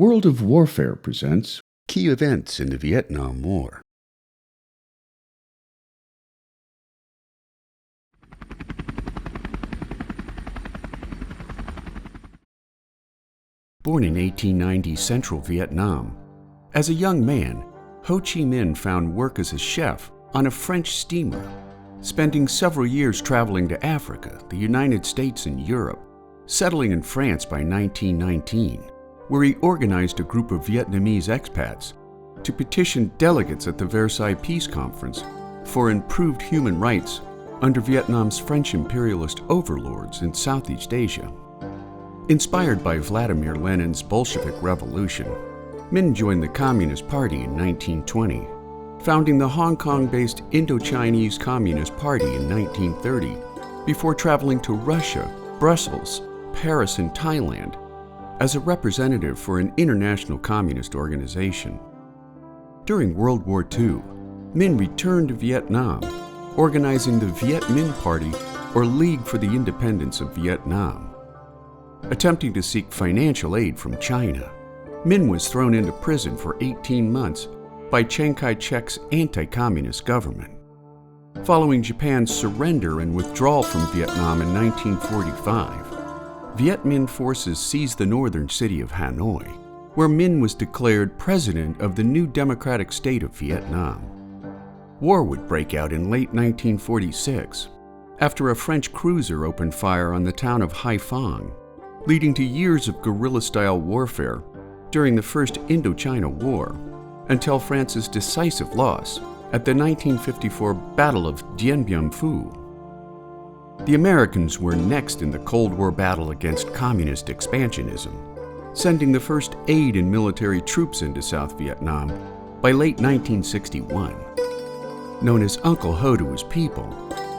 World of Warfare presents Key Events in the Vietnam War. Born in 1890 Central Vietnam, as a young man, Ho Chi Minh found work as a chef on a French steamer, spending several years traveling to Africa, the United States, and Europe, settling in France by 1919, where he organized a group of Vietnamese expats to petition delegates at the Versailles Peace Conference for improved human rights under Vietnam's French imperialist overlords in Southeast Asia. Inspired by Vladimir Lenin's Bolshevik Revolution, Minh joined the Communist Party in 1920, founding the Hong Kong-based Indochinese Communist Party in 1930, before traveling to Russia, Brussels, Paris, and Thailand as a representative for an international communist organization. During World War II, Minh returned to Vietnam, organizing the Viet Minh Party, or League for the Independence of Vietnam. Attempting to seek financial aid from China, Minh was thrown into prison for 18 months by Chiang Kai-shek's anti-communist government. Following Japan's surrender and withdrawal from Vietnam in 1945, Viet Minh forces seized the northern city of Hanoi, where Minh was declared president of the new democratic state of Vietnam. War would break out in late 1946 after a French cruiser opened fire on the town of Haiphong, leading to years of guerrilla-style warfare during the First Indochina War, until France's decisive loss at the 1954 Battle of Dien Bien Phu. The Americans were next in the Cold War battle against communist expansionism, sending the first aid and military troops into South Vietnam by late 1961. Known as Uncle Ho to his people,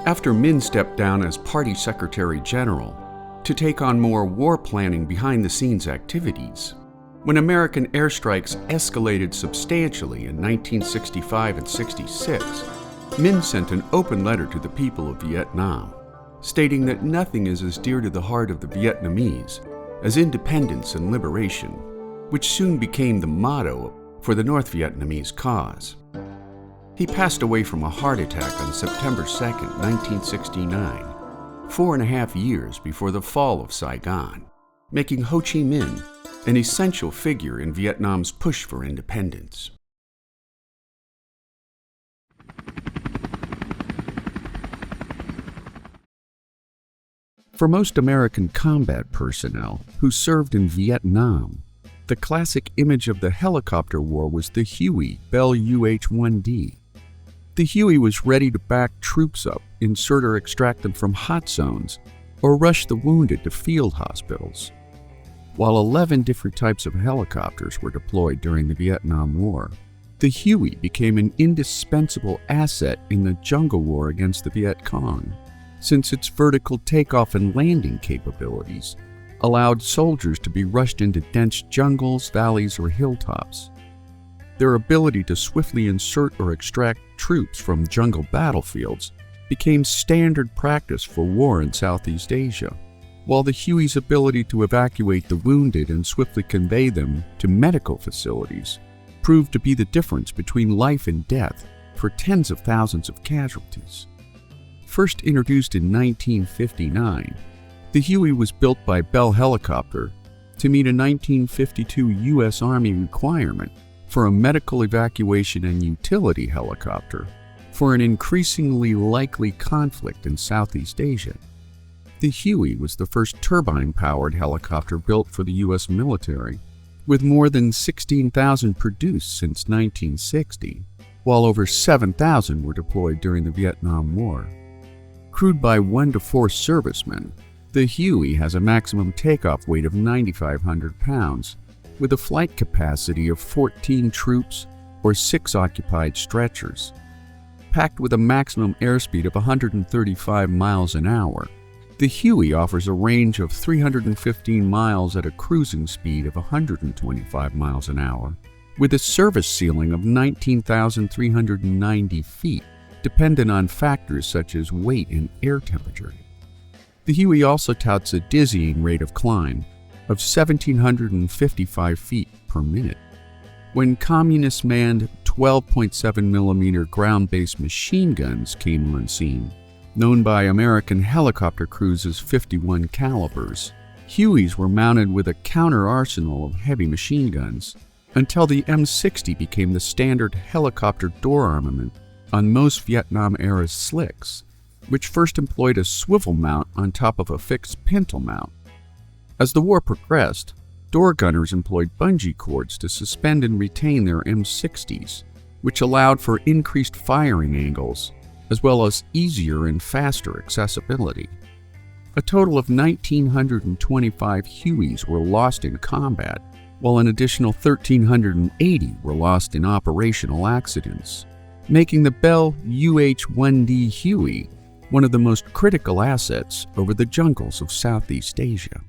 after Minh stepped down as Party Secretary General to take on more war planning behind-the-scenes activities, when American airstrikes escalated substantially in 1965 and 66, Minh sent an open letter to the people of Vietnam, stating that nothing is as dear to the heart of the Vietnamese as independence and liberation, which soon became the motto for the North Vietnamese cause. He passed away from a heart attack on September 2, 1969, 4.5 years before the fall of Saigon, making Ho Chi Minh an essential figure in Vietnam's push for independence. For most American combat personnel who served in Vietnam, the classic image of the helicopter war was the Huey Bell UH-1D. The Huey was ready to back troops up, insert or extract them from hot zones, or rush the wounded to field hospitals. While 11 different types of helicopters were deployed during the Vietnam War, the Huey became an indispensable asset in the jungle war against the Viet Cong, since its vertical takeoff and landing capabilities allowed soldiers to be rushed into dense jungles, valleys, or hilltops. Their ability to swiftly insert or extract troops from jungle battlefields became standard practice for war in Southeast Asia, while the Huey's ability to evacuate the wounded and swiftly convey them to medical facilities proved to be the difference between life and death for tens of thousands of casualties. First introduced in 1959, the Huey was built by Bell Helicopter to meet a 1952 U.S. Army requirement for a medical evacuation and utility helicopter for an increasingly likely conflict in Southeast Asia. The Huey was the first turbine-powered helicopter built for the U.S. military, with more than 16,000 produced since 1960, while over 7,000 were deployed during the Vietnam War. Crewed by 1 to 4 servicemen, the Huey has a maximum takeoff weight of 9,500 pounds, with a flight capacity of 14 troops or 6 occupied stretchers. Packed with a maximum airspeed of 135 miles an hour, the Huey offers a range of 315 miles at a cruising speed of 125 miles an hour, with a service ceiling of 19,390 feet, dependent on factors such as weight and air temperature. The Huey also touts a dizzying rate of climb of 1,755 feet per minute. When communist-manned 12.7mm ground-based machine guns came on scene, known by American helicopter crews as 51 calibers, Hueys were mounted with a counter-arsenal of heavy machine guns until the M60 became the standard helicopter door armament on most Vietnam-era slicks, which first employed a swivel mount on top of a fixed pintle mount. As the war progressed, door gunners employed bungee cords to suspend and retain their M60s, which allowed for increased firing angles, as well as easier and faster accessibility. A total of 1,925 Hueys were lost in combat, while an additional 1,380 were lost in operational accidents, making the Bell UH-1D Huey one of the most critical assets over the jungles of Southeast Asia.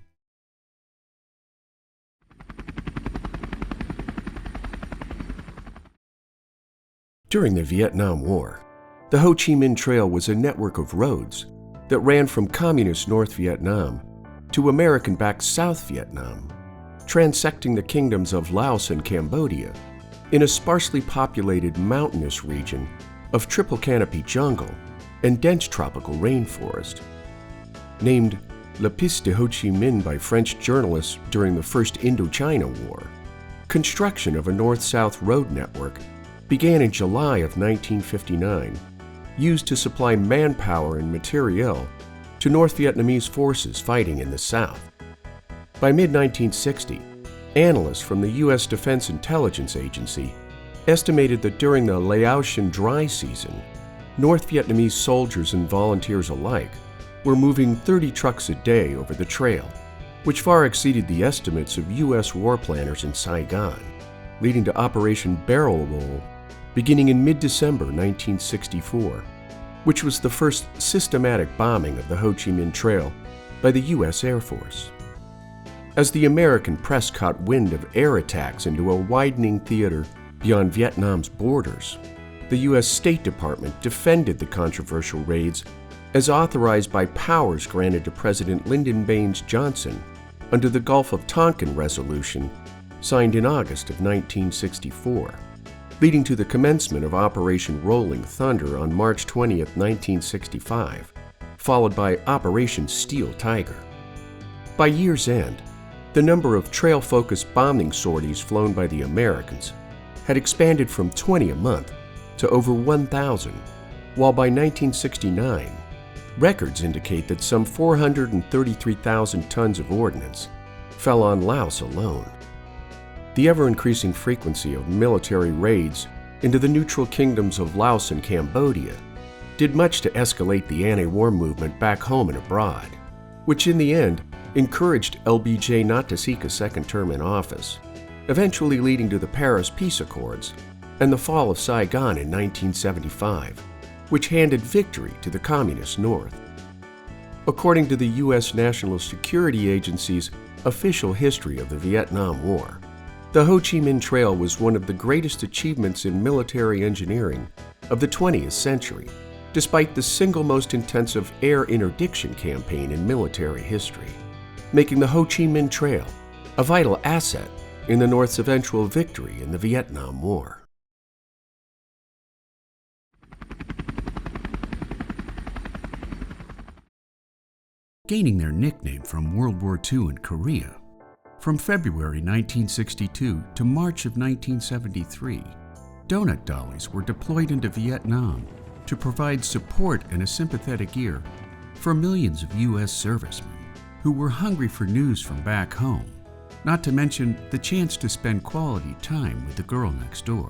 During the Vietnam War, the Ho Chi Minh Trail was a network of roads that ran from communist North Vietnam to American-backed South Vietnam, transecting the kingdoms of Laos and Cambodia in a sparsely populated mountainous region of triple canopy jungle and dense tropical rainforest. Named La Piste de Ho Chi Minh by French journalists during the First Indochina War, construction of a north-south road network began in July of 1959, used to supply manpower and materiel to North Vietnamese forces fighting in the south. By mid-1960, analysts from the U.S. Defense Intelligence Agency estimated that during the Laotian dry season, North Vietnamese soldiers and volunteers alike were moving 30 trucks a day over the trail, which far exceeded the estimates of U.S. war planners in Saigon, leading to Operation Barrel Roll beginning in mid-December 1964, which was the first systematic bombing of the Ho Chi Minh Trail by the U.S. Air Force. As the American press caught wind of air attacks into a widening theater beyond Vietnam's borders, the U.S. State Department defended the controversial raids as authorized by powers granted to President Lyndon Baines Johnson under the Gulf of Tonkin Resolution signed in August of 1964, leading to the commencement of Operation Rolling Thunder on March 20, 1965, followed by Operation Steel Tiger. By year's end, the number of trail-focused bombing sorties flown by the Americans had expanded from 20 a month to over 1,000, while by 1969, records indicate that some 433,000 tons of ordnance fell on Laos alone. The ever-increasing frequency of military raids into the neutral kingdoms of Laos and Cambodia did much to escalate the anti-war movement back home and abroad, which in the end encouraged LBJ not to seek a second term in office, eventually leading to the Paris Peace Accords and the fall of Saigon in 1975, which handed victory to the Communist North. According to the U.S. National Security Agency's official history of the Vietnam War, the Ho Chi Minh Trail was one of the greatest achievements in military engineering of the 20th century, despite the single most intensive air interdiction campaign in military history, making the Ho Chi Minh Trail a vital asset in the North's eventual victory in the Vietnam War. Gaining their nickname from World War II in Korea, from February 1962 to March of 1973, donut dollies were deployed into Vietnam to provide support and a sympathetic ear for millions of U.S. servicemen who were hungry for news from back home, not to mention the chance to spend quality time with the girl next door.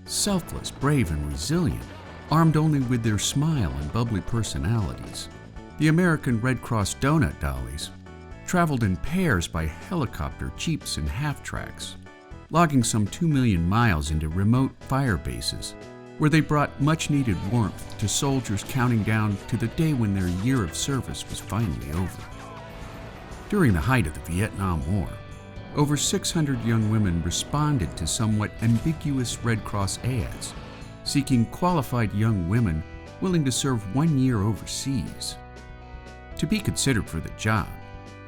Selfless, brave, and resilient, armed only with their smile and bubbly personalities, the American Red Cross donut dollies traveled in pairs by helicopter, jeeps, and half-tracks, logging some 2 million miles into remote fire bases, where they brought much-needed warmth to soldiers counting down to the day when their year of service was finally over. During the height of the Vietnam War, over 600 young women responded to somewhat ambiguous Red Cross ads, seeking qualified young women willing to serve 1 year overseas. To be considered for the job,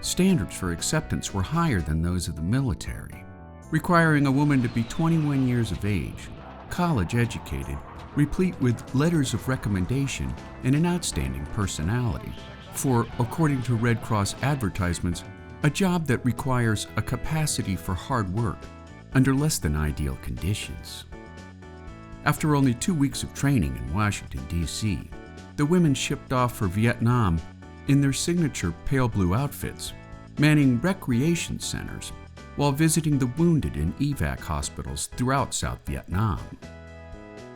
standards for acceptance were higher than those of the military, requiring a woman to be 21 years of age, college-educated, replete with letters of recommendation, and an outstanding personality for, according to Red Cross advertisements, a job that requires a capacity for hard work under less than ideal conditions. After only 2 weeks of training in Washington, D.C., the women shipped off for Vietnam in their signature pale blue outfits, manning recreation centers while visiting the wounded in evac hospitals throughout South Vietnam.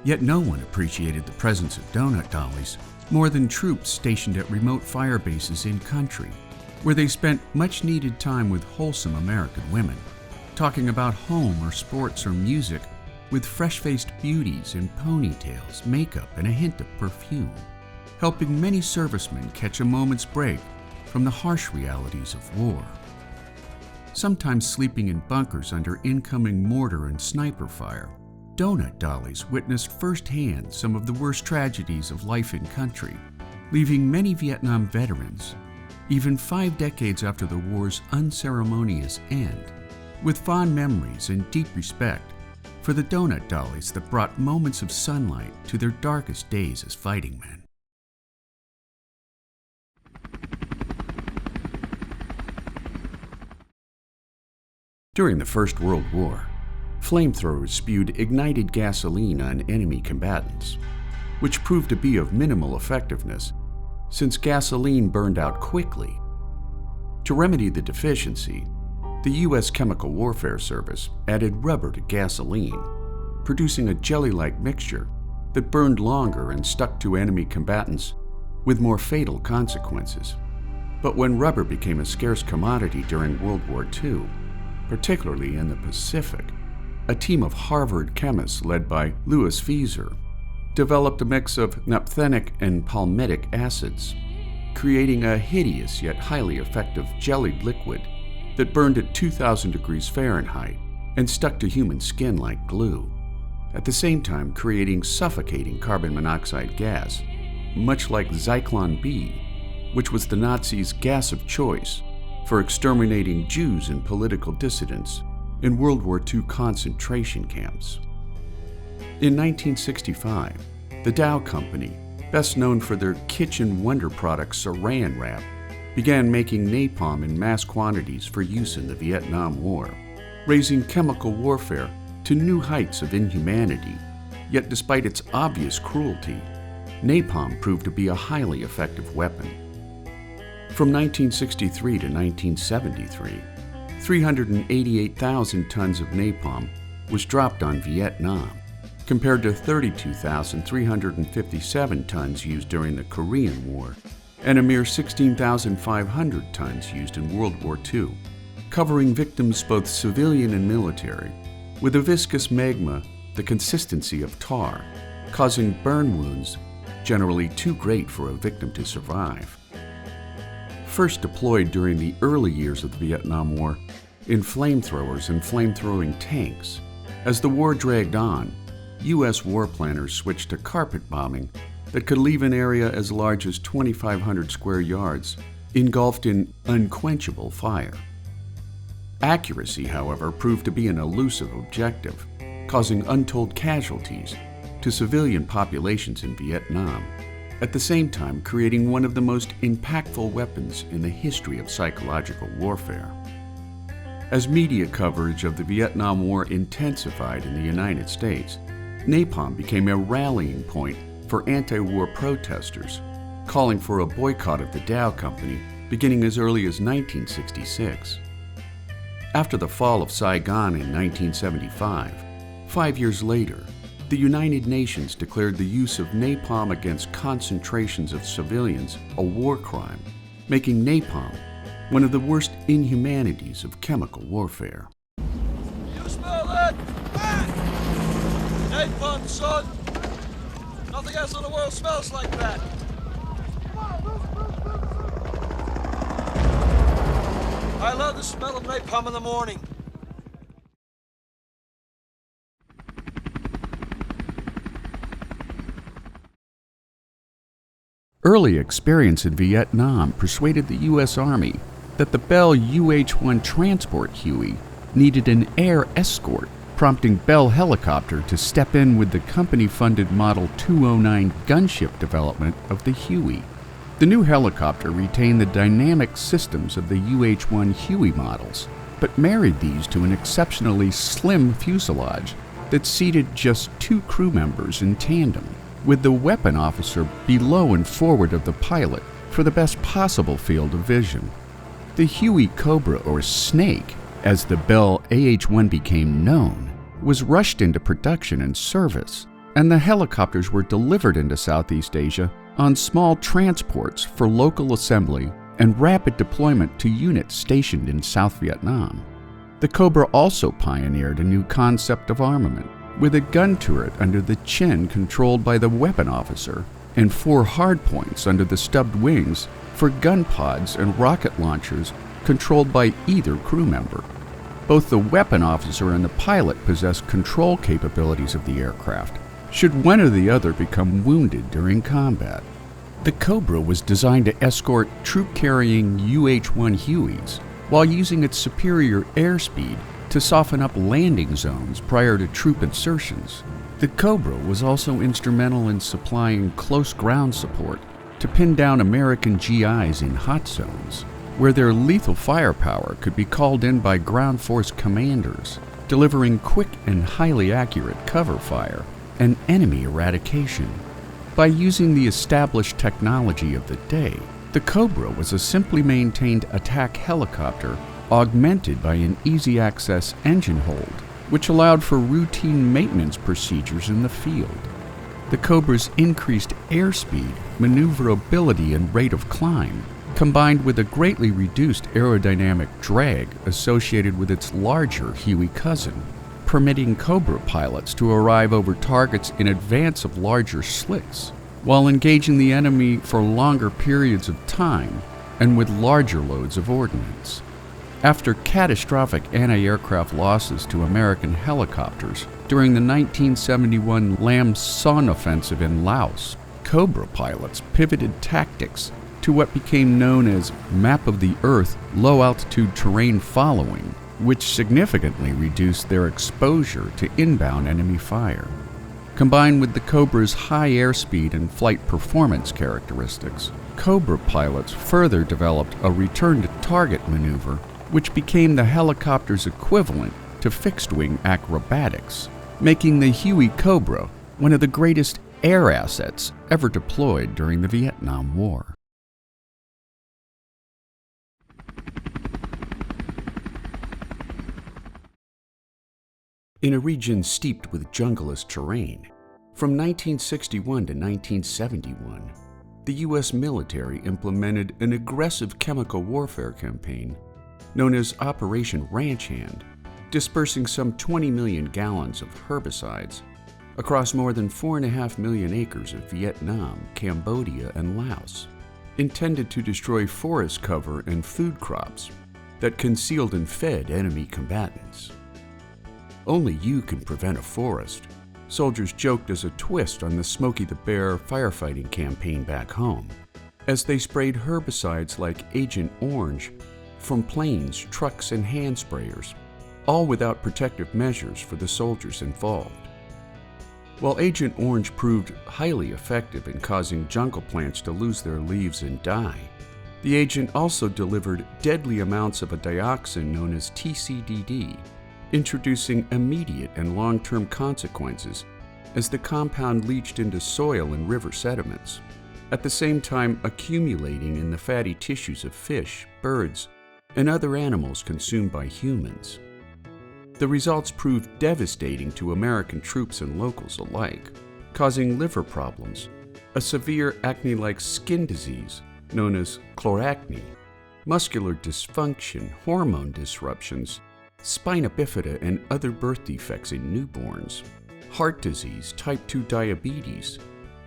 Yet no one appreciated the presence of donut dollies more than troops stationed at remote fire bases in country, where they spent much-needed time with wholesome American women, talking about home or sports or music with fresh-faced beauties in ponytails, makeup, and a hint of perfume, helping many servicemen catch a moment's break from the harsh realities of war. Sometimes sleeping in bunkers under incoming mortar and sniper fire, donut dollies witnessed firsthand some of the worst tragedies of life in country, leaving many Vietnam veterans, even 5 decades after the war's unceremonious end, with fond memories and deep respect for the donut dollies that brought moments of sunlight to their darkest days as fighting men. During the First World War, flamethrowers spewed ignited gasoline on enemy combatants, which proved to be of minimal effectiveness since gasoline burned out quickly. To remedy the deficiency, the U.S. Chemical Warfare Service added rubber to gasoline, producing a jelly-like mixture that burned longer and stuck to enemy combatants with more fatal consequences. But when rubber became a scarce commodity during World War II, particularly in the Pacific, a team of Harvard chemists led by Louis Fieser developed a mix of naphthenic and palmitic acids, creating a hideous yet highly effective jellied liquid that burned at 2,000 degrees Fahrenheit and stuck to human skin like glue, at the same time creating suffocating carbon monoxide gas, much like Zyklon B, which was the Nazis' gas of choice for exterminating Jews and political dissidents in World War II concentration camps. In 1965, the Dow Company, best known for their kitchen wonder product Saran Wrap, began making napalm in mass quantities for use in the Vietnam War, raising chemical warfare to new heights of inhumanity. Yet despite its obvious cruelty, napalm proved to be a highly effective weapon. From 1963 to 1973, 388,000 tons of napalm was dropped on Vietnam, compared to 32,357 tons used during the Korean War, and a mere 16,500 tons used in World War II, covering victims both civilian and military, with a viscous magma the consistency of tar, causing burn wounds generally too great for a victim to survive. First deployed during the early years of the Vietnam War in flamethrowers and flamethrowing tanks, as the war dragged on, U.S. war planners switched to carpet bombing that could leave an area as large as 2,500 square yards engulfed in unquenchable fire. Accuracy, however, proved to be an elusive objective, causing untold casualties to civilian populations in Vietnam, at the same time creating one of the most impactful weapons in the history of psychological warfare. As media coverage of the Vietnam War intensified in the United States, napalm became a rallying point for anti-war protesters, calling for a boycott of the Dow Company beginning as early as 1966. After the fall of Saigon in 1975, 5 years later, the United Nations declared the use of napalm against concentrations of civilians a war crime, making napalm one of the worst inhumanities of chemical warfare. You smell that? Napalm, son! Nothing else in the world smells like that! I love the smell of napalm in the morning. Early experience in Vietnam persuaded the U.S. Army that the Bell UH-1 transport Huey needed an air escort, prompting Bell Helicopter to step in with the company-funded Model 209 gunship development of the Huey. The new helicopter retained the dynamic systems of the UH-1 Huey models, but married these to an exceptionally slim fuselage that seated just 2 crew members in tandem, with the weapon officer below and forward of the pilot for the best possible field of vision. The Huey Cobra, or Snake, as the Bell AH-1 became known, was rushed into production and service, and the helicopters were delivered into Southeast Asia on small transports for local assembly and rapid deployment to units stationed in South Vietnam. The Cobra also pioneered a new concept of armament, with a gun turret under the chin controlled by the weapon officer and 4 hardpoints under the stubbed wings for gun pods and rocket launchers controlled by either crew member. Both the weapon officer and the pilot possessed control capabilities of the aircraft, should one or the other become wounded during combat. The Cobra was designed to escort troop-carrying UH-1 Hueys while using its superior airspeed to soften up landing zones prior to troop insertions. The Cobra was also instrumental in supplying close ground support to pin down American GIs in hot zones, where their lethal firepower could be called in by ground force commanders, delivering quick and highly accurate cover fire and enemy eradication. By using the established technology of the day, the Cobra was a simply maintained attack helicopter augmented by an easy-access engine hold, which allowed for routine maintenance procedures in the field. The Cobra's increased airspeed, maneuverability, and rate of climb, combined with a greatly reduced aerodynamic drag associated with its larger Huey cousin, permitting Cobra pilots to arrive over targets in advance of larger slicks, while engaging the enemy for longer periods of time and with larger loads of ordnance. After catastrophic anti-aircraft losses to American helicopters during the 1971 Lam Son offensive in Laos, Cobra pilots pivoted tactics to what became known as Map of the Earth low-altitude terrain following, which significantly reduced their exposure to inbound enemy fire. Combined with the Cobra's high airspeed and flight performance characteristics, Cobra pilots further developed a return-to-target maneuver, which became the helicopter's equivalent to fixed-wing acrobatics, making the Huey Cobra one of the greatest air assets ever deployed during the Vietnam War. In a region steeped with junglous terrain, from 1961 to 1971, the U.S. military implemented an aggressive chemical warfare campaign known as Operation Ranch Hand, dispersing some 20 million gallons of herbicides across more than 4.5 million acres of Vietnam, Cambodia, and Laos, intended to destroy forest cover and food crops that concealed and fed enemy combatants. Only you can prevent a forest, soldiers joked as a twist on the Smokey the Bear firefighting campaign back home, as they sprayed herbicides like Agent Orange from planes, trucks, and hand sprayers, all without protective measures for the soldiers involved. While Agent Orange proved highly effective in causing jungle plants to lose their leaves and die, the agent also delivered deadly amounts of a dioxin known as TCDD, introducing immediate and long-term consequences as the compound leached into soil and river sediments, at the same time accumulating in the fatty tissues of fish, birds, and other animals consumed by humans. The results proved devastating to American troops and locals alike, causing liver problems, a severe acne-like skin disease known as chloracne, muscular dysfunction, hormone disruptions, spina bifida and other birth defects in newborns, heart disease, type 2 diabetes,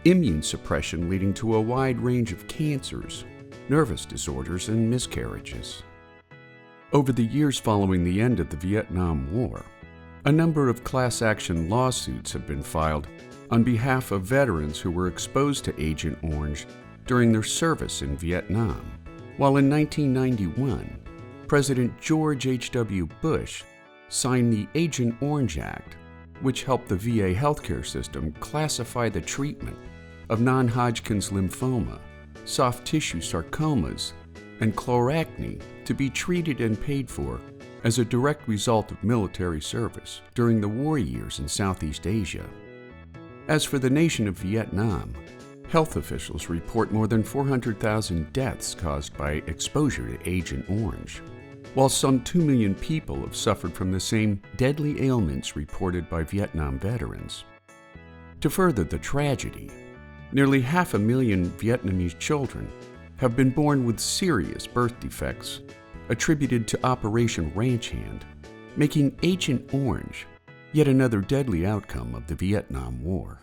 immune suppression leading to a wide range of cancers, nervous disorders, and miscarriages. Over the years following the end of the Vietnam War, a number of class action lawsuits have been filed on behalf of veterans who were exposed to Agent Orange during their service in Vietnam. While in 1991, President George H.W. Bush signed the Agent Orange Act, which helped the VA healthcare system classify the treatment of non-Hodgkin's lymphoma, soft tissue sarcomas, and chloracne to be treated and paid for as a direct result of military service during the war years in Southeast Asia. As for the nation of Vietnam, health officials report more than 400,000 deaths caused by exposure to Agent Orange, while some 2 million people have suffered from the same deadly ailments reported by Vietnam veterans. To further the tragedy, nearly 500,000 Vietnamese children have been born with serious birth defects attributed to Operation Ranch Hand, making Agent Orange yet another deadly outcome of the Vietnam War.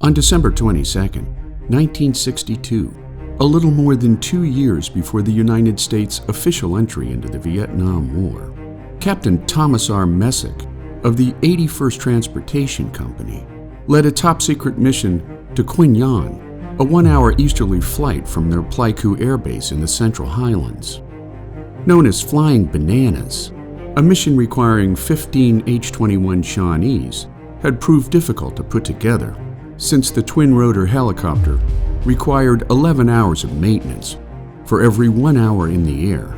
On December 22, 1962, a little more than 2 years before the United States' official entry into the Vietnam War, Captain Thomas R. Messick of the 81st Transportation Company led a top-secret mission to Quy Nhon, a 1-hour easterly flight from their Pleiku Air Base in the Central Highlands. Known as Flying Bananas, a mission requiring 15 H-21 Shawnees had proved difficult to put together, since the twin-rotor helicopter required 11 hours of maintenance for every 1 hour in the air.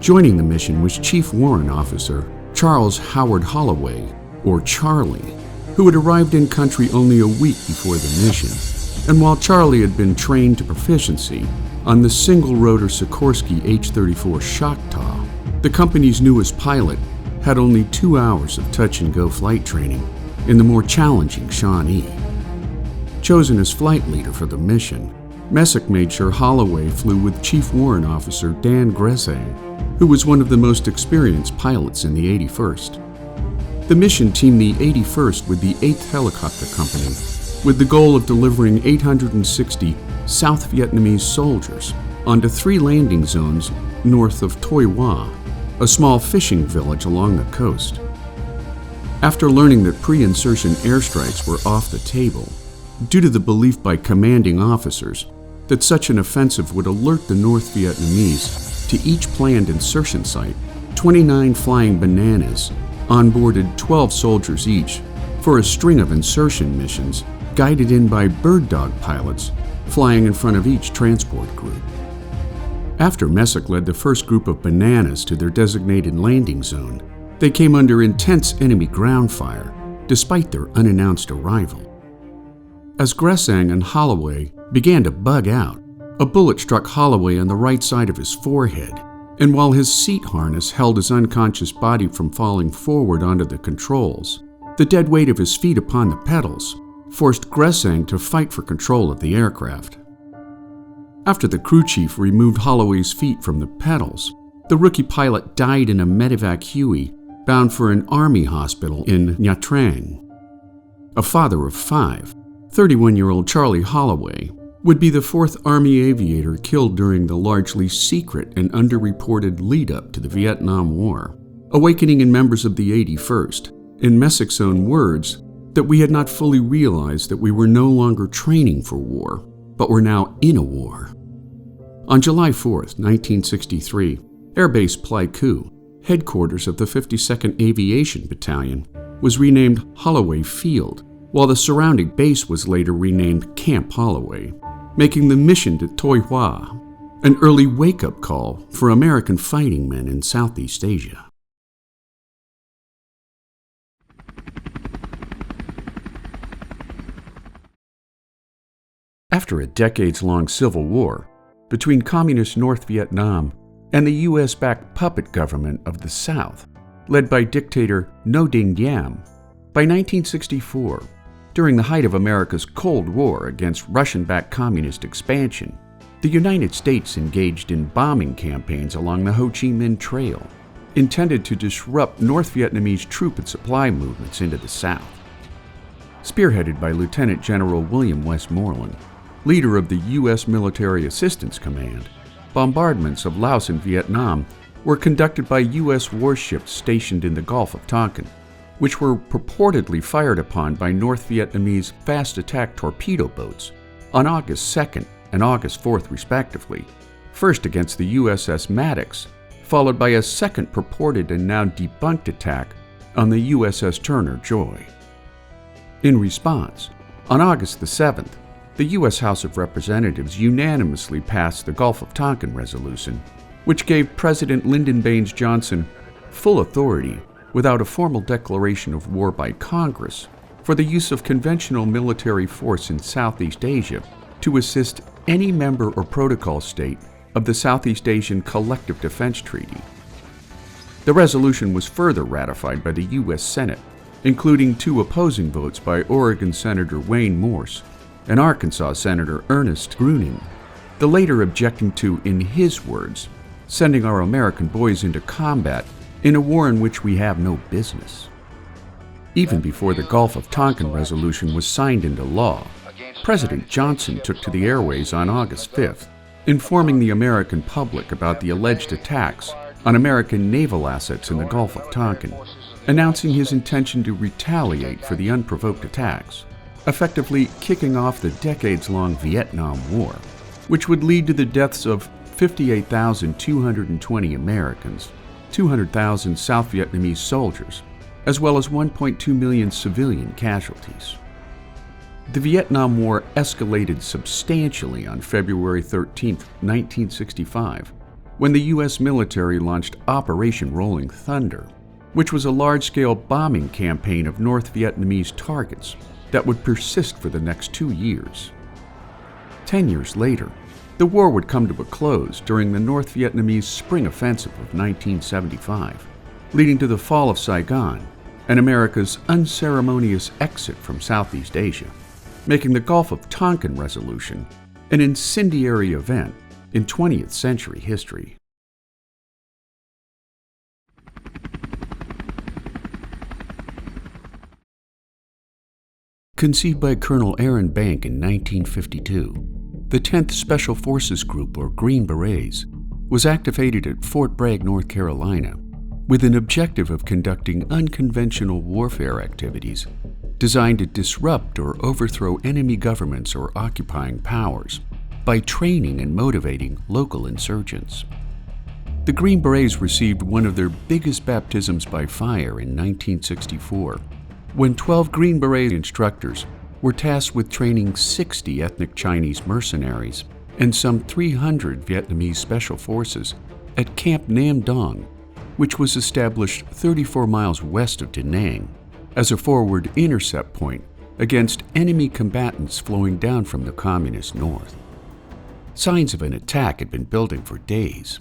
Joining the mission was Chief Warrant Officer Charles Howard Holloway, or Charlie, who had arrived in country only a week before the mission. And while Charlie had been trained to proficiency on the single-rotor Sikorsky H-34 Choctaw, the company's newest pilot had only 2 hours of touch-and-go flight training in the more challenging Shawnee. Chosen as flight leader for the mission, Messick made sure Holloway flew with Chief Warrant Officer Dan Gressang, who was one of the most experienced pilots in the 81st. The mission teamed the 81st with the 8th Helicopter Company with the goal of delivering 860 South Vietnamese soldiers onto 3 landing zones north of Toi Hoa, a small fishing village along the coast. After learning that pre-insertion airstrikes were off the table, due to the belief by commanding officers that such an offensive would alert the North Vietnamese to each planned insertion site, 29 Flying Bananas onboarded 12 soldiers each for a string of insertion missions guided in by bird dog pilots flying in front of each transport group. After Messick led the first group of Bananas to their designated landing zone, they came under intense enemy ground fire despite their unannounced arrival. As Gressang and Holloway began to bug out, a bullet struck Holloway on the right side of his forehead, and while his seat harness held his unconscious body from falling forward onto the controls, the dead weight of his feet upon the pedals forced Gressang to fight for control of the aircraft. After the crew chief removed Holloway's feet from the pedals, the rookie pilot died in a medevac Huey bound for an army hospital in Nha Trang. A father of 5, 31-year-old Charlie Holloway would be the 4th Army aviator killed during the largely secret and underreported lead-up to the Vietnam War, awakening in members of the 81st, in Messick's own words, that we had not fully realized that we were no longer training for war, but were now in a war. On July 4, 1963, Airbase Pleiku, headquarters of the 52nd Aviation Battalion, was renamed Holloway Field, while the surrounding base was later renamed Camp Holloway, making the mission to Toi Hoa an early wake-up call for American fighting men in Southeast Asia. After a decades-long civil war between Communist North Vietnam and the U.S.-backed puppet government of the South, led by dictator Ngo Dinh Diem, by 1964, during the height of America's Cold War against Russian-backed communist expansion, the United States engaged in bombing campaigns along the Ho Chi Minh Trail, intended to disrupt North Vietnamese troop and supply movements into the South. Spearheaded by Lieutenant General William Westmoreland, leader of the U.S. Military Assistance Command, bombardments of Laos and Vietnam were conducted by U.S. warships stationed in the Gulf of Tonkin, which were purportedly fired upon by North Vietnamese fast attack torpedo boats on August 2nd and August 4th respectively, first against the USS Maddox, followed by a second purported and now debunked attack on the USS Turner Joy. In response, on August the 7th, the U.S. House of Representatives unanimously passed the Gulf of Tonkin Resolution, which gave President Lyndon Baines Johnson full authority, without a formal declaration of war by Congress, for the use of conventional military force in Southeast Asia to assist any member or protocol state of the Southeast Asian Collective Defense Treaty. The resolution was further ratified by the U.S. Senate, including 2 opposing votes by Oregon Senator Wayne Morse and Arkansas Senator Ernest Gruening, the latter objecting to, in his words, sending our American boys into combat in a war in which we have no business. Even before the Gulf of Tonkin Resolution was signed into law, President Johnson took to the airways on August 5th, informing the American public about the alleged attacks on American naval assets in the Gulf of Tonkin, announcing his intention to retaliate for the unprovoked attacks, effectively kicking off the decades-long Vietnam War, which would lead to the deaths of 58,220 Americans, 200,000 South Vietnamese soldiers, as well as 1.2 million civilian casualties. The Vietnam War escalated substantially on February 13, 1965, when the U.S. military launched Operation Rolling Thunder, which was a large-scale bombing campaign of North Vietnamese targets that would persist for the next 2 years. 10 years later, the war would come to a close during the North Vietnamese Spring Offensive of 1975, leading to the fall of Saigon and America's unceremonious exit from Southeast Asia, making the Gulf of Tonkin Resolution an incendiary event in 20th century history. Conceived by Colonel Aaron Bank in 1952, the 10th Special Forces Group, or Green Berets, was activated at Fort Bragg, North Carolina, with an objective of conducting unconventional warfare activities designed to disrupt or overthrow enemy governments or occupying powers by training and motivating local insurgents. The Green Berets received one of their biggest baptisms by fire in 1964, when 12 Green Beret instructors were tasked with training 60 ethnic Chinese mercenaries and some 300 Vietnamese special forces at Camp Nam Dong, which was established 34 miles west of Da Nang, as a forward intercept point against enemy combatants flowing down from the communist north. Signs of an attack had been building for days,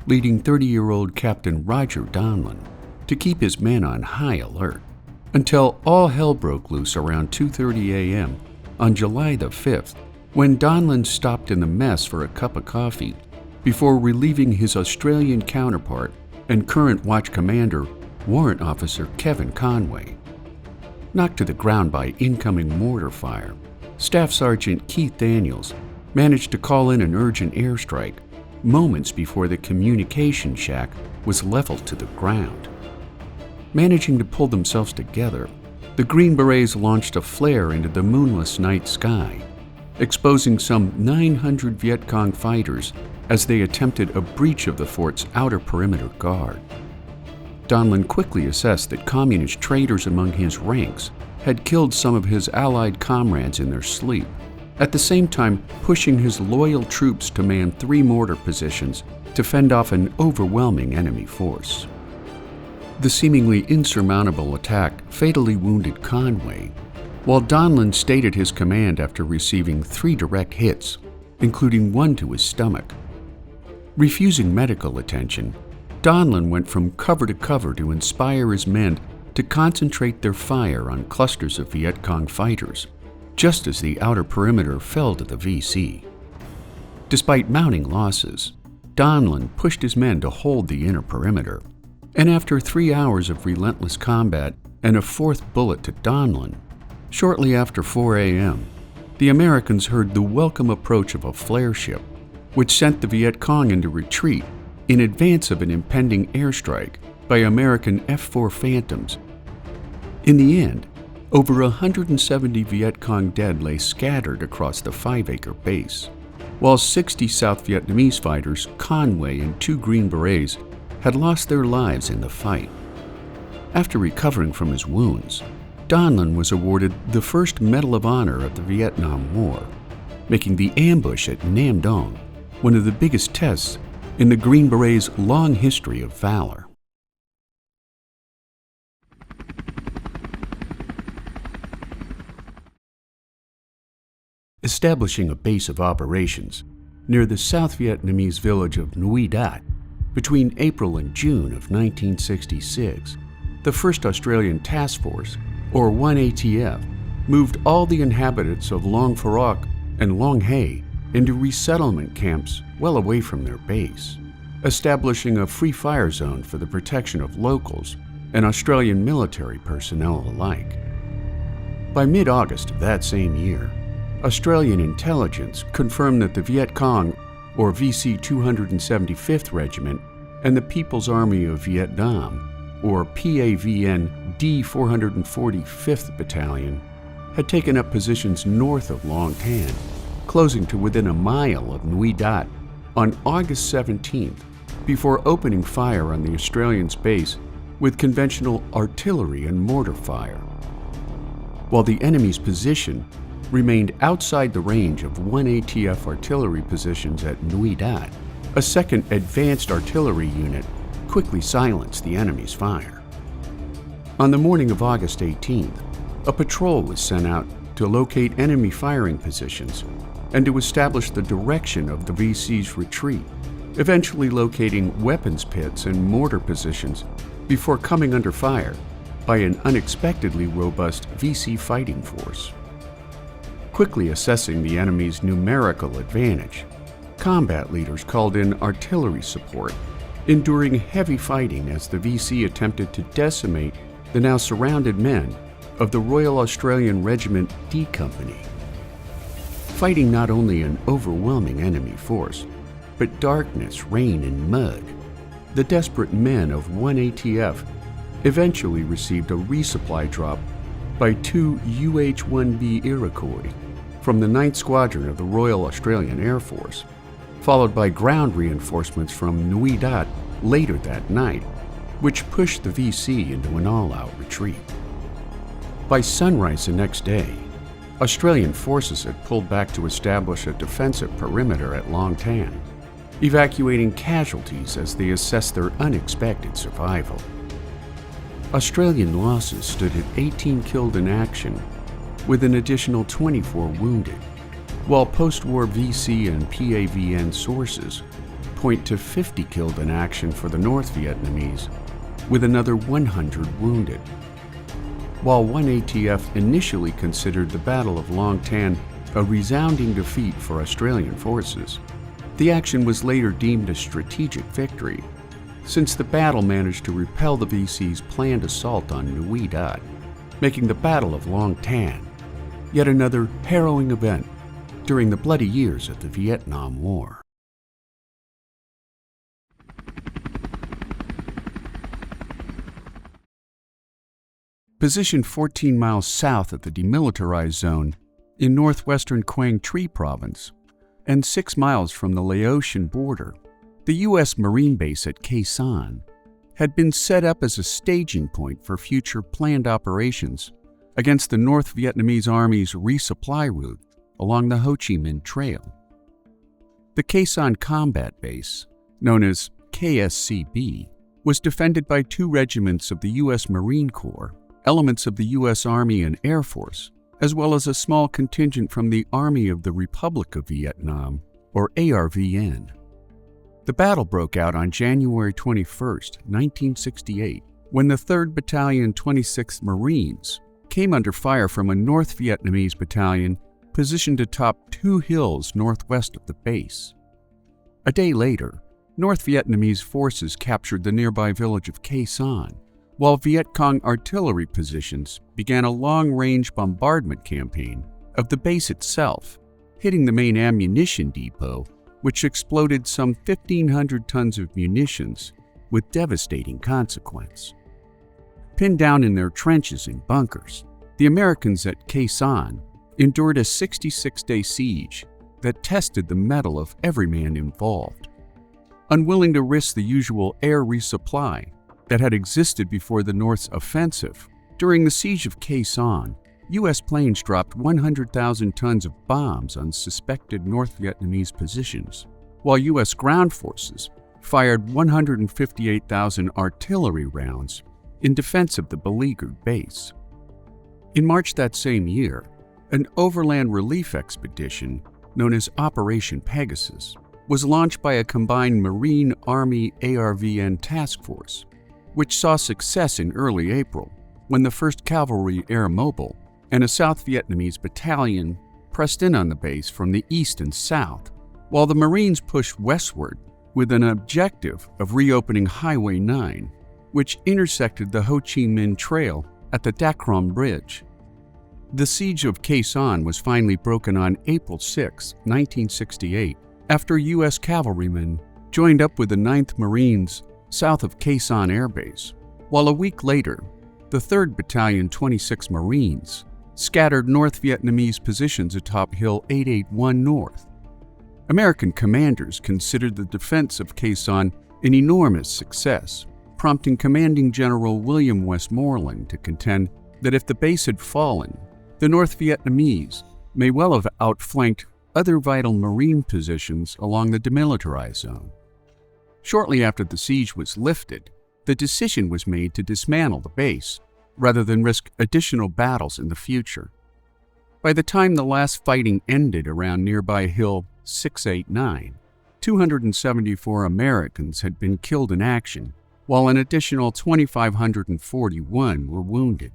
leading 30-year-old Captain Roger Donlin to keep his men on high alert, until all hell broke loose around 2:30 a.m. on July the 5th, when Donlin stopped in the mess for a cup of coffee before relieving his Australian counterpart and current watch commander, Warrant Officer Kevin Conway. Knocked to the ground by incoming mortar fire, Staff Sergeant Keith Daniels managed to call in an urgent airstrike moments before the communication shack was leveled to the ground. Managing to pull themselves together, the Green Berets launched a flare into the moonless night sky, exposing some 900 Viet Cong fighters as they attempted a breach of the fort's outer perimeter guard. Donlin quickly assessed that communist traitors among his ranks had killed some of his Allied comrades in their sleep, at the same time pushing his loyal troops to man 3 mortar positions to fend off an overwhelming enemy force. The seemingly insurmountable attack fatally wounded Conway, while Donlin stayed at his command after receiving 3 direct hits, including 1 to his stomach. Refusing medical attention, Donlin went from cover to cover to inspire his men to concentrate their fire on clusters of Viet Cong fighters, just as the outer perimeter fell to the VC. Despite mounting losses, Donlin pushed his men to hold the inner perimeter, and after 3 hours of relentless combat and a 4th bullet to Donlin, shortly after 4 a.m., the Americans heard the welcome approach of a flare ship, which sent the Viet Cong into retreat in advance of an impending airstrike by American F-4 Phantoms. In the end, over 170 Viet Cong dead lay scattered across the 5-acre base, while 60 South Vietnamese fighters, Conway and 2 Green Berets, had lost their lives in the fight. After recovering from his wounds, Donlin was awarded the first Medal of Honor of the Vietnam War, making the ambush at Nam Dong one of the biggest tests in the Green Berets' long history of valor. Establishing a base of operations near the South Vietnamese village of Nguy Dat between April and June of 1966, the 1st Australian Task Force, or 1ATF, moved all the inhabitants of Long Pharoc and Long Hay into resettlement camps well away from their base, establishing a free fire zone for the protection of locals and Australian military personnel alike. By mid-August of that same year, Australian intelligence confirmed that the Viet Cong, or VC 275th Regiment, and the People's Army of Vietnam, or PAVN D445th Battalion, had taken up positions north of Long Tan, closing to within a mile of Nguy Dat on August 17th, before opening fire on the Australians' base with conventional artillery and mortar fire. While the enemy's position remained outside the range of 1ATF artillery positions at Nguy Dat, a second advanced artillery unit quickly silenced the enemy's fire. On the morning of August 18th, a patrol was sent out to locate enemy firing positions and to establish the direction of the VC's retreat, eventually locating weapons pits and mortar positions before coming under fire by an unexpectedly robust VC fighting force. Quickly assessing the enemy's numerical advantage, combat leaders called in artillery support, enduring heavy fighting as the VC attempted to decimate the now surrounded men of the Royal Australian Regiment D Company. Fighting not only an overwhelming enemy force, but darkness, rain, and mud, the desperate men of 1ATF eventually received a resupply drop by 2 UH-1B Iroquois from the 9th Squadron of the Royal Australian Air Force, followed by ground reinforcements from Nguy Dat later that night, which pushed the VC into an all-out retreat. By sunrise the next day, Australian forces had pulled back to establish a defensive perimeter at Long Tan, evacuating casualties as they assessed their unexpected survival. Australian losses stood at 18 killed in action, with an additional 24 wounded, while post-war VC and PAVN sources point to 50 killed in action for the North Vietnamese, with another 100 wounded. While 1ATF initially considered the Battle of Long Tan a resounding defeat for Australian forces, the action was later deemed a strategic victory, since the battle managed to repel the VC's planned assault on Nguy Dat, making the Battle of Long Tan yet another harrowing event during the bloody years of the Vietnam War. Positioned 14 miles south of the demilitarized zone in northwestern Quang Tri Province and 6 miles from the Laotian border, the U.S. Marine base at Khe Sanh had been set up as a staging point for future planned operations against the North Vietnamese Army's resupply route along the Ho Chi Minh Trail. The Khe Sanh Combat Base, known as KSCB, was defended by 2 regiments of the U.S. Marine Corps, elements of the U.S. Army and Air Force, as well as a small contingent from the Army of the Republic of Vietnam, or ARVN. The battle broke out on January 21, 1968, when the 3rd Battalion 26th Marines came under fire from a North Vietnamese battalion positioned atop 2 hills northwest of the base. A day later, North Vietnamese forces captured the nearby village of Khe Sanh, while Viet Cong artillery positions began a long-range bombardment campaign of the base itself, hitting the main ammunition depot, which exploded some 1,500 tons of munitions with devastating consequence. pinned down in their trenches and bunkers. The Americans at Khe Sanh endured a 66-day siege that tested the mettle of every man involved. Unwilling to risk the usual air resupply that had existed before the North's offensive, during the siege of Khe Sanh, U.S. planes dropped 100,000 tons of bombs on suspected North Vietnamese positions, while U.S. ground forces fired 158,000 artillery rounds in defense of the beleaguered base. In March that same year, an overland relief expedition known as Operation Pegasus was launched by a combined Marine Army ARVN task force, which saw success in early April when the 1st Cavalry Air Mobile and a South Vietnamese battalion pressed in on the base from the east and south, while the Marines pushed westward with an objective of reopening Highway 9, which intersected the Ho Chi Minh Trail at the Dak Rom Bridge. The siege of Khe Sanh was finally broken on April 6, 1968, after U.S. cavalrymen joined up with the 9th Marines south of Khe Sanh Air Base, while a week later, the 3rd Battalion 26 Marines scattered North Vietnamese positions atop Hill 881 North. American commanders considered the defense of Khe Sanh an enormous success, prompting Commanding General William Westmoreland to contend that if the base had fallen, the North Vietnamese may well have outflanked other vital Marine positions along the demilitarized zone. Shortly after the siege was lifted, the decision was made to dismantle the base, rather than risk additional battles in the future. By the time the last fighting ended around nearby Hill 689, 274 Americans had been killed in action, while an additional 2,541 were wounded.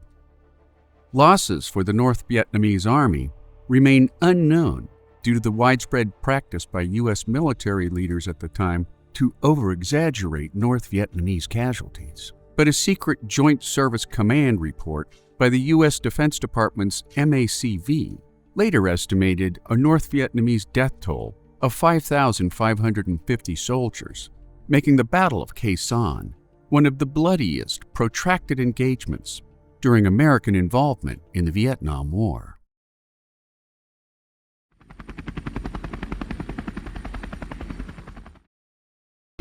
Losses for the North Vietnamese Army remain unknown due to the widespread practice by U.S. military leaders at the time to over-exaggerate North Vietnamese casualties. But a secret Joint Service Command report by the U.S. Defense Department's MACV later estimated a North Vietnamese death toll of 5,550 soldiers, making the Battle of Khe Sanh one of the bloodiest protracted engagements during American involvement in the Vietnam War.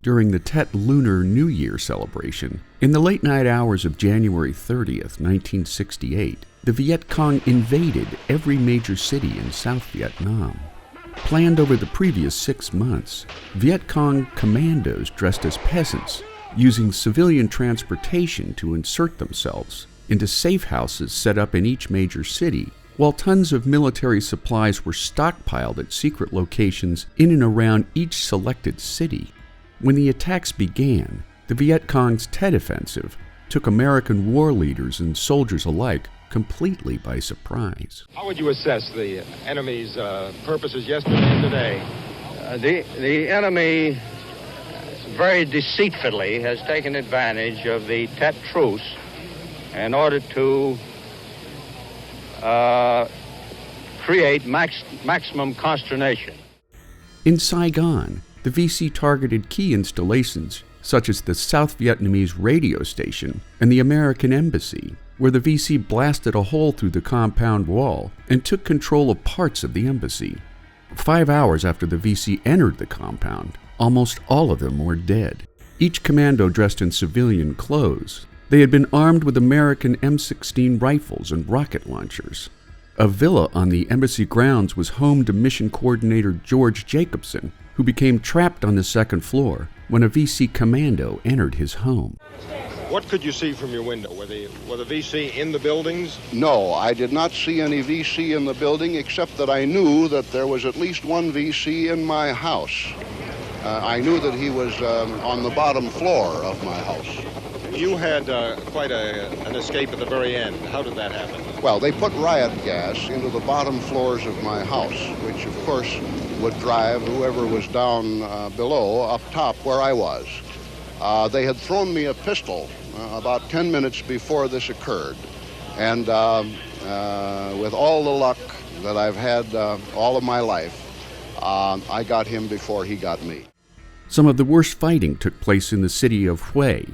During the Tet Lunar New Year celebration, in the late night hours of January 30th, 1968, the Viet Cong invaded every major city in South Vietnam. Planned over the previous 6 months, Viet Cong commandos dressed as peasants, using civilian transportation to insert themselves into safe houses set up in each major city, while tons of military supplies were stockpiled at secret locations in and around each selected city. When the attacks began, the Viet Cong's Tet Offensive took American war leaders and soldiers alike completely by surprise. How would you assess the enemy's purposes yesterday and today? The enemy very deceitfully has taken advantage of the Tet truce in order to create maximum consternation. In Saigon, the VC targeted key installations such as the South Vietnamese radio station and the American embassy, where the VC blasted a hole through the compound wall and took control of parts of the embassy. 5 hours after the VC entered the compound, almost all of them were dead, each commando dressed in civilian clothes. They had been armed with American M16 rifles and rocket launchers. A villa on the embassy grounds was home to mission coordinator George Jacobson, who became trapped on the second floor when a VC commando entered his home. What could you see from your window? Were the VC in the buildings? No, I did not see any VC in the building, except that I knew that there was at least one VC in my house. I knew that he was on the bottom floor of my house. You had quite an escape at the very end. How did that happen? Well, they put riot gas into the bottom floors of my house, which of course would drive whoever was down below up top where I was. They had thrown me a pistol about 10 minutes before this occurred. And with all the luck that I've had all of my life, I got him before he got me. Some of the worst fighting took place in the city of Hue,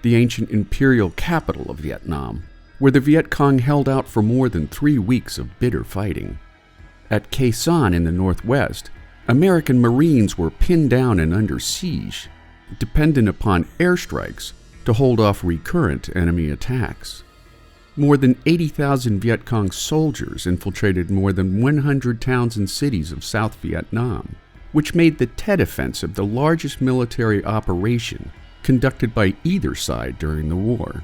the ancient imperial capital of Vietnam, where the Viet Cong held out for more than 3 weeks of bitter fighting. At Khe Sanh in the northwest, American Marines were pinned down and under siege, dependent upon airstrikes to hold off recurrent enemy attacks. More than 80,000 Viet Cong soldiers infiltrated more than 100 towns and cities of South Vietnam, which made the Tet Offensive the largest military operation conducted by either side during the war.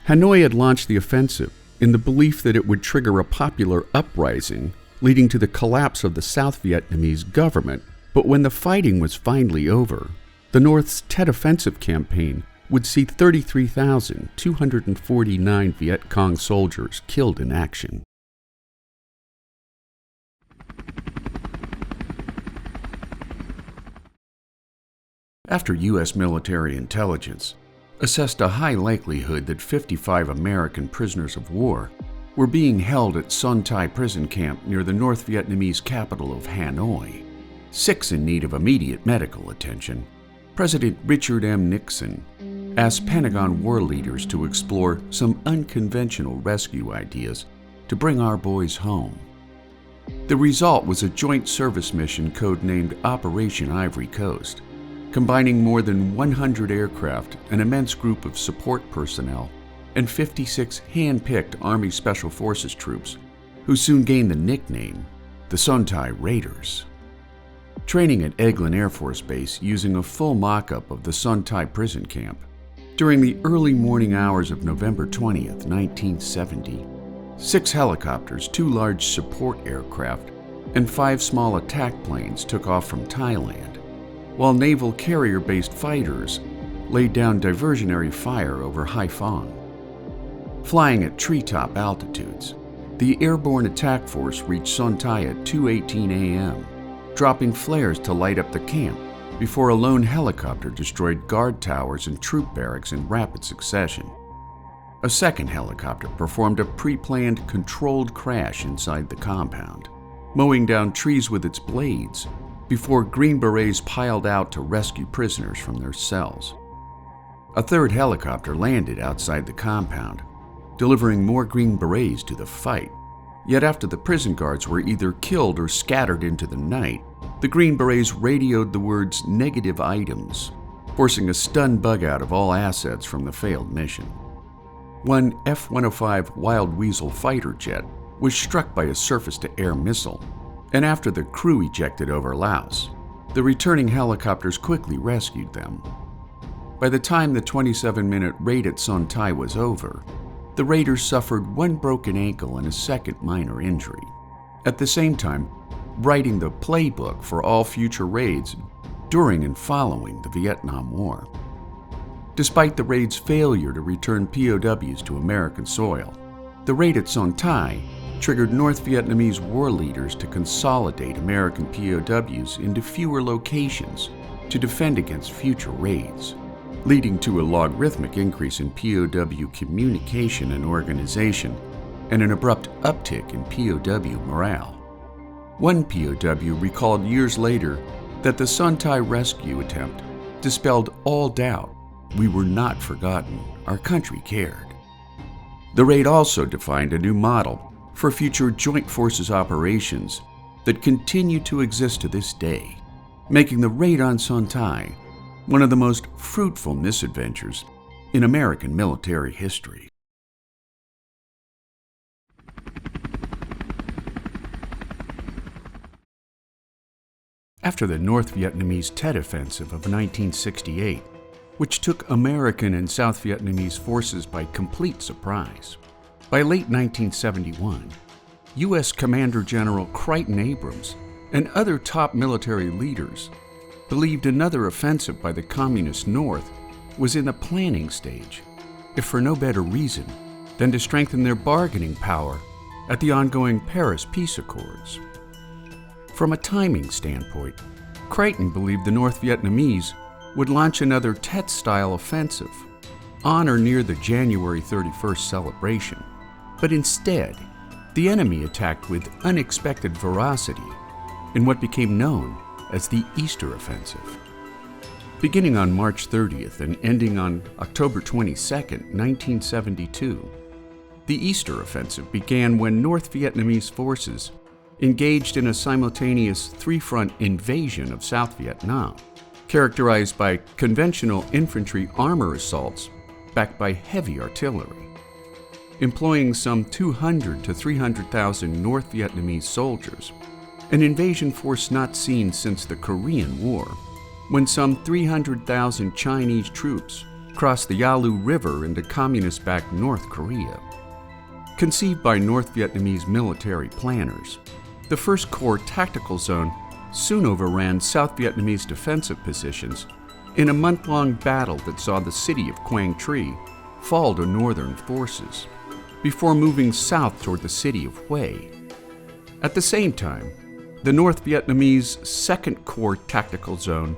Hanoi had launched the offensive in the belief that it would trigger a popular uprising leading to the collapse of the South Vietnamese government, but when the fighting was finally over, the North's Tet Offensive campaign would see 33,249 Viet Cong soldiers killed in action. After U.S. military intelligence assessed a high likelihood that 55 American prisoners of war were being held at Son Tai prison camp near the North Vietnamese capital of Hanoi, 6 in need of immediate medical attention, President Richard M. Nixon asked Pentagon war leaders to explore some unconventional rescue ideas to bring our boys home. The result was a joint service mission codenamed Operation Ivory Coast, combining more than 100 aircraft, an immense group of support personnel, and 56 hand-picked Army Special Forces troops, who soon gained the nickname the Son Tai Raiders. Training at Eglin Air Force Base using a full mock-up of the Son Tai prison camp, during the early morning hours of November 20th, 1970, 6 helicopters, 2 large support aircraft, and 5 small attack planes took off from Thailand, while naval carrier-based fighters laid down diversionary fire over Haiphong. Flying at treetop altitudes, the airborne attack force reached Son Tai at 2:18 a.m., dropping flares to light up the camp before a lone helicopter destroyed guard towers and troop barracks in rapid succession. A second helicopter performed a pre-planned controlled crash inside the compound, mowing down trees with its blades before Green Berets piled out to rescue prisoners from their cells. A third helicopter landed outside the compound, delivering more Green Berets to the fight. Yet after the prison guards were either killed or scattered into the night, the Green Berets radioed the words "negative items," forcing a stunned bug-out of all assets from the failed mission. One F-105 Wild Weasel fighter jet was struck by a surface-to-air missile, and after the crew ejected over Laos, the returning helicopters quickly rescued them. By the time the 27-minute raid at Son Tai was over, the raiders suffered 1 broken ankle and a second minor injury, at the same time writing the playbook for all future raids during and following the Vietnam War. Despite the raid's failure to return POWs to American soil, the raid at Son Tai triggered North Vietnamese war leaders to consolidate American POWs into fewer locations to defend against future raids, leading to a logarithmic increase in POW communication and organization and an abrupt uptick in POW morale. One POW recalled years later that the Son Tai rescue attempt dispelled all doubt. We were not forgotten. Our country cared. The raid also defined a new model for future joint forces operations that continue to exist to this day, making the raid on Son Tai one of the most fruitful misadventures in American military history. After the North Vietnamese Tet Offensive of 1968, which took American and South Vietnamese forces by complete surprise, by late 1971, U.S. Commander General Crichton Abrams and other top military leaders believed another offensive by the Communist North was in the planning stage, if for no better reason than to strengthen their bargaining power at the ongoing Paris Peace Accords. From a timing standpoint, Crichton believed the North Vietnamese would launch another Tet-style offensive on or near the January 31st celebration, but instead, the enemy attacked with unexpected ferocity in what became known as the Easter Offensive. beginning on March 30th and ending on October 22, 1972. The Easter Offensive began when North Vietnamese forces engaged in a simultaneous three-front invasion of South Vietnam, characterized by conventional infantry armor assaults backed by heavy artillery. Employing some 200 to 300,000 North Vietnamese soldiers, an invasion force not seen since the Korean War, when some 300,000 Chinese troops crossed the Yalu River into communist-backed North Korea. Conceived by North Vietnamese military planners, the 1st Corps Tactical Zone soon overran South Vietnamese defensive positions in a month-long battle that saw the city of Quang Tri fall to Northern forces, before moving south toward the city of Hue. At the same time, the North Vietnamese 2nd Corps Tactical Zone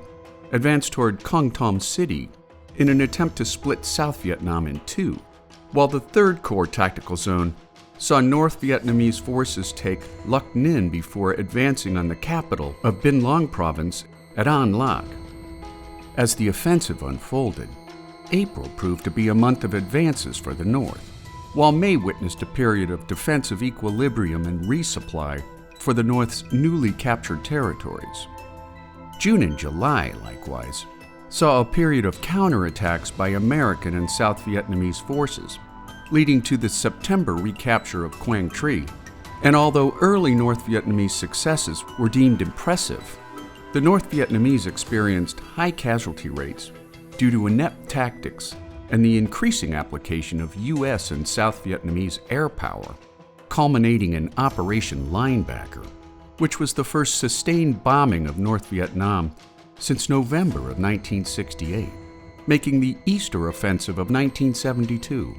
advanced toward Con Tom City in an attempt to split South Vietnam in two, while the 3rd Corps Tactical Zone saw North Vietnamese forces take Loc Ninh before advancing on the capital of Binh Long Province at An Lac. As the offensive unfolded, April proved to be a month of advances for the North, while May witnessed a period of defensive equilibrium and resupply for the North's newly captured territories. June and July, likewise, saw a period of counterattacks by American and South Vietnamese forces, leading to the September recapture of Quang Tri. And although early North Vietnamese successes were deemed impressive, the North Vietnamese experienced high casualty rates due to inept tactics and the increasing application of U.S. and South Vietnamese air power, culminating in Operation Linebacker, which was the first sustained bombing of North Vietnam since November of 1968, making the Easter Offensive of 1972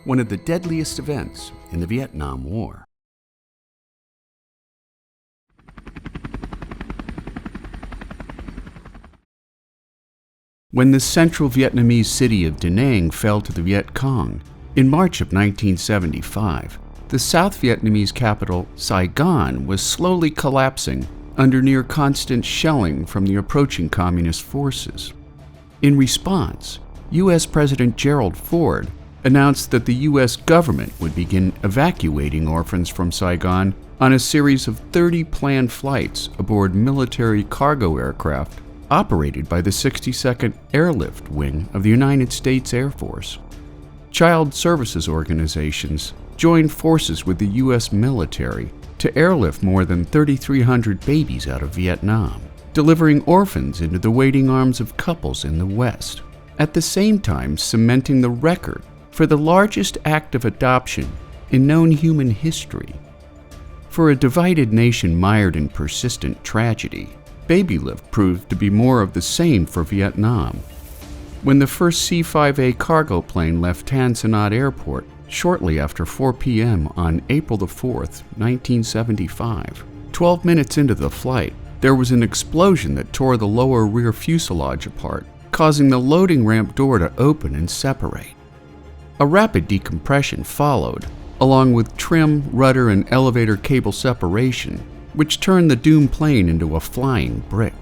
one of the deadliest events in the Vietnam War. When the central Vietnamese city of Da Nang fell to the Viet Cong in March of 1975, the South Vietnamese capital, Saigon, was slowly collapsing under near constant shelling from the approaching communist forces. In response, U.S. President Gerald Ford announced that the U.S. government would begin evacuating orphans from Saigon on a series of 30 planned flights aboard military cargo aircraft operated by the 62nd Airlift Wing of the United States Air Force. Child services organizations joined forces with the U.S. military to airlift more than 3,300 babies out of Vietnam, delivering orphans into the waiting arms of couples in the West, at the same time cementing the record for the largest act of adoption in known human history. For a divided nation mired in persistent tragedy, baby lift proved to be more of the same for Vietnam. When the first C-5A cargo plane left Tan Son Nhut Airport shortly after 4 p.m. on April 4, 1975, 12 minutes into the flight, there was an explosion that tore the lower rear fuselage apart, causing the loading ramp door to open and separate. A rapid decompression followed, along with trim, rudder, and elevator cable separation, which turned the doomed plane into a flying brick.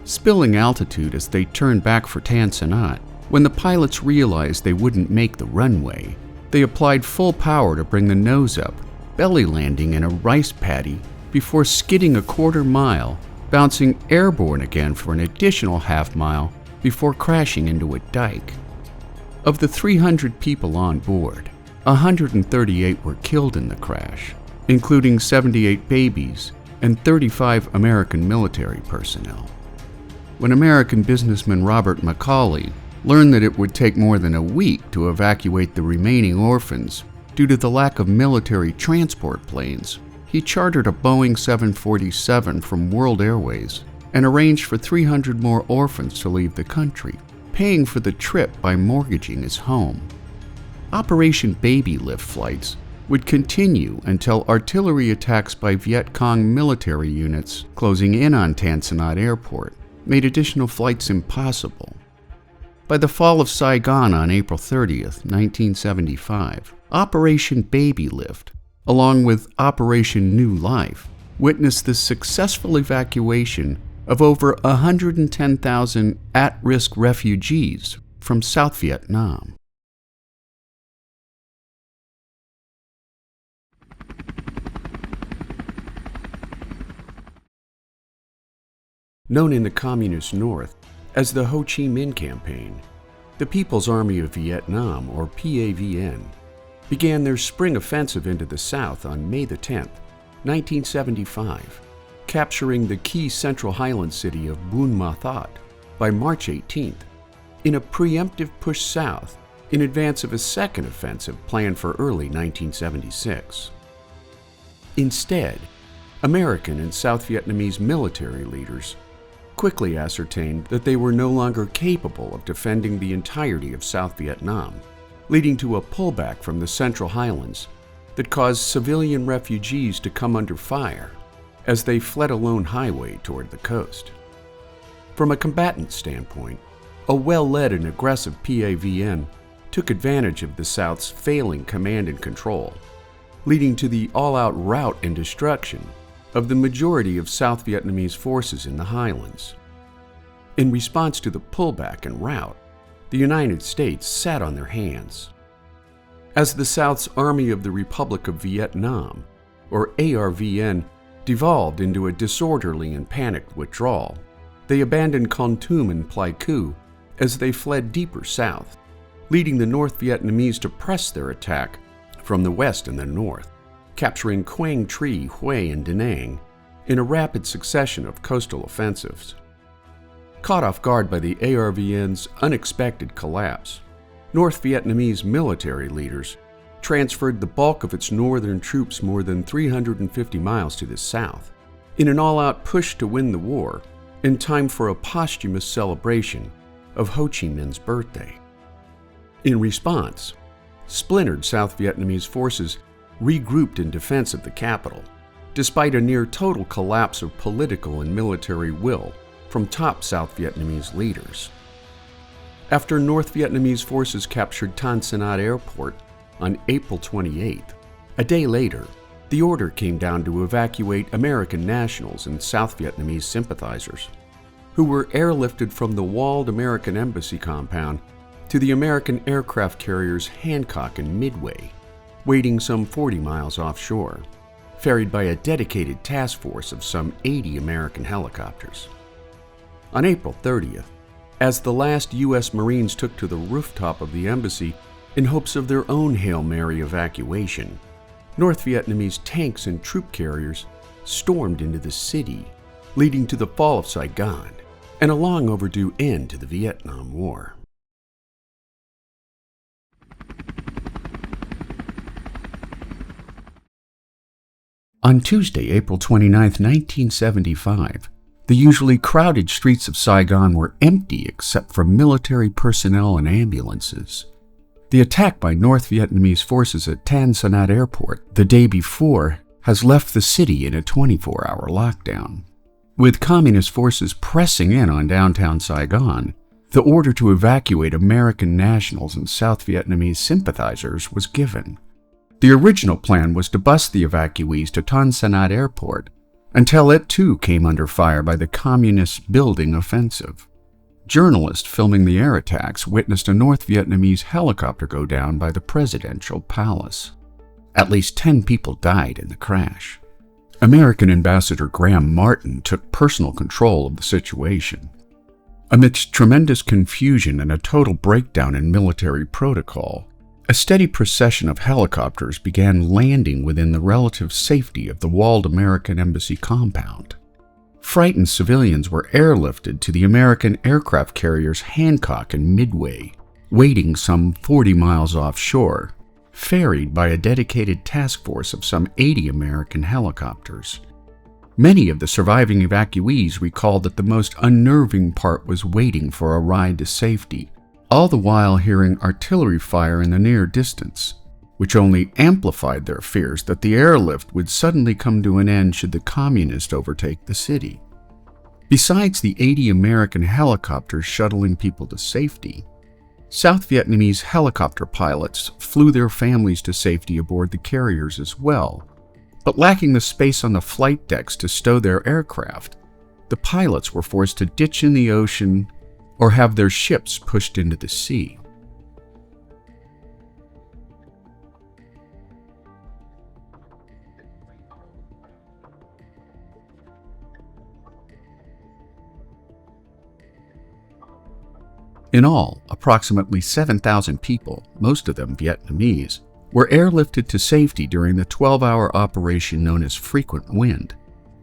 Spilling altitude as they turned back for Tan Son Nhut, when the pilots realized they wouldn't make the runway, they applied full power to bring the nose up, belly landing in a rice paddy before skidding a quarter mile, bouncing airborne again for an additional half mile before crashing into a dike. Of the 300 people on board, 138 were killed in the crash, including 78 babies and 35 American military personnel. When American businessman Robert Macaulay learned that it would take more than a week to evacuate the remaining orphans due to the lack of military transport planes, he chartered a Boeing 747 from World Airways and arranged for 300 more orphans to leave the country, paying for the trip by mortgaging his home. Operation Baby Lift flights would continue until artillery attacks by Viet Cong military units closing in on Tan Son Nhut Airport made additional flights impossible. By the fall of Saigon on April 30, 1975, Operation Baby Lift, along with Operation New Life, witnessed the successful evacuation of over 110,000 at-risk refugees from South Vietnam. Known in the Communist North as the Ho Chi Minh Campaign, the People's Army of Vietnam, or PAVN, began their spring offensive into the South on May 10, 1975, capturing the key central highland city of Buôn Ma Thuột by March 18th, in a preemptive push south in advance of a second offensive planned for early 1976. Instead, American and South Vietnamese military leaders quickly ascertained that they were no longer capable of defending the entirety of South Vietnam, leading to a pullback from the Central Highlands that caused civilian refugees to come under fire as they fled a lone highway toward the coast. From a combatant standpoint, a well-led and aggressive PAVN took advantage of the South's failing command and control, leading to the all-out rout and destruction of the majority of South Vietnamese forces in the highlands. In response to the pullback and rout, the United States sat on their hands. As the South's Army of the Republic of Vietnam, or ARVN, devolved into a disorderly and panicked withdrawal, they abandoned Kon Tum and Pleiku as they fled deeper south, leading the North Vietnamese to press their attack from the west and the north, capturing Quang Tri, Hue, and Da Nang in a rapid succession of coastal offensives. Caught off guard by the ARVN's unexpected collapse, North Vietnamese military leaders transferred the bulk of its northern troops more than 350 miles to the south, in an all-out push to win the war in time for a posthumous celebration of Ho Chi Minh's birthday. In response, splintered South Vietnamese forces regrouped in defense of the capital, despite a near-total collapse of political and military will from top South Vietnamese leaders. After North Vietnamese forces captured Tan Son Nhat Airport on April 28th, a day later, the order came down to evacuate American nationals and South Vietnamese sympathizers, who were airlifted from the walled American embassy compound to the American aircraft carriers Hancock and Midway, waiting some 40 miles offshore, ferried by a dedicated task force of some 80 American helicopters. On April 30th, as the last U.S. Marines took to the rooftop of the embassy in hopes of their own Hail Mary evacuation, North Vietnamese tanks and troop carriers stormed into the city, leading to the fall of Saigon and a long overdue end to the Vietnam War. On Tuesday, April 29, 1975, the usually crowded streets of Saigon were empty except for military personnel and ambulances. The attack by North Vietnamese forces at Tan Son Nhat Airport the day before has left the city in a 24-hour lockdown. With communist forces pressing in on downtown Saigon, the order to evacuate American nationals and South Vietnamese sympathizers was given. The original plan was to bus the evacuees to Tan Son Nhat Airport until it too came under fire by the communist building offensive. Journalists filming the air attacks witnessed a North Vietnamese helicopter go down by the presidential palace. At least 10 people died in the crash. American Ambassador Graham Martin took personal control of the situation. Amidst tremendous confusion and a total breakdown in military protocol, a steady procession of helicopters began landing within the relative safety of the walled American embassy compound. Frightened civilians were airlifted to the American aircraft carriers Hancock and Midway, waiting some 40 miles offshore, ferried by a dedicated task force of some 80 American helicopters. Many of the surviving evacuees recalled that the most unnerving part was waiting for a ride to safety, all the while hearing artillery fire in the near distance, which only amplified their fears that the airlift would suddenly come to an end should the communists overtake the city. Besides the 80 American helicopters shuttling people to safety, South Vietnamese helicopter pilots flew their families to safety aboard the carriers as well, but lacking the space on the flight decks to stow their aircraft, the pilots were forced to ditch in the ocean or have their ships pushed into the sea. In all, approximately 7,000 people, most of them Vietnamese, were airlifted to safety during the 12-hour operation known as Frequent Wind.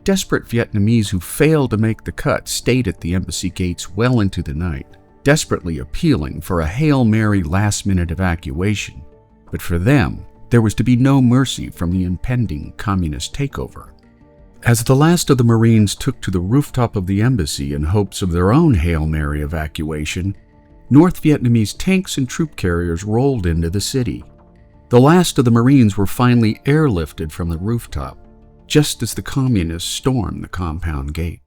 Desperate Vietnamese who failed to make the cut stayed at the embassy gates well into the night, desperately appealing for a Hail Mary last-minute evacuation. But for them, there was to be no mercy from the impending communist takeover. As the last of the Marines took to the rooftop of the embassy in hopes of their own Hail Mary evacuation, North Vietnamese tanks and troop carriers rolled into the city. The last of the Marines were finally airlifted from the rooftop, just as the communists stormed the compound gate.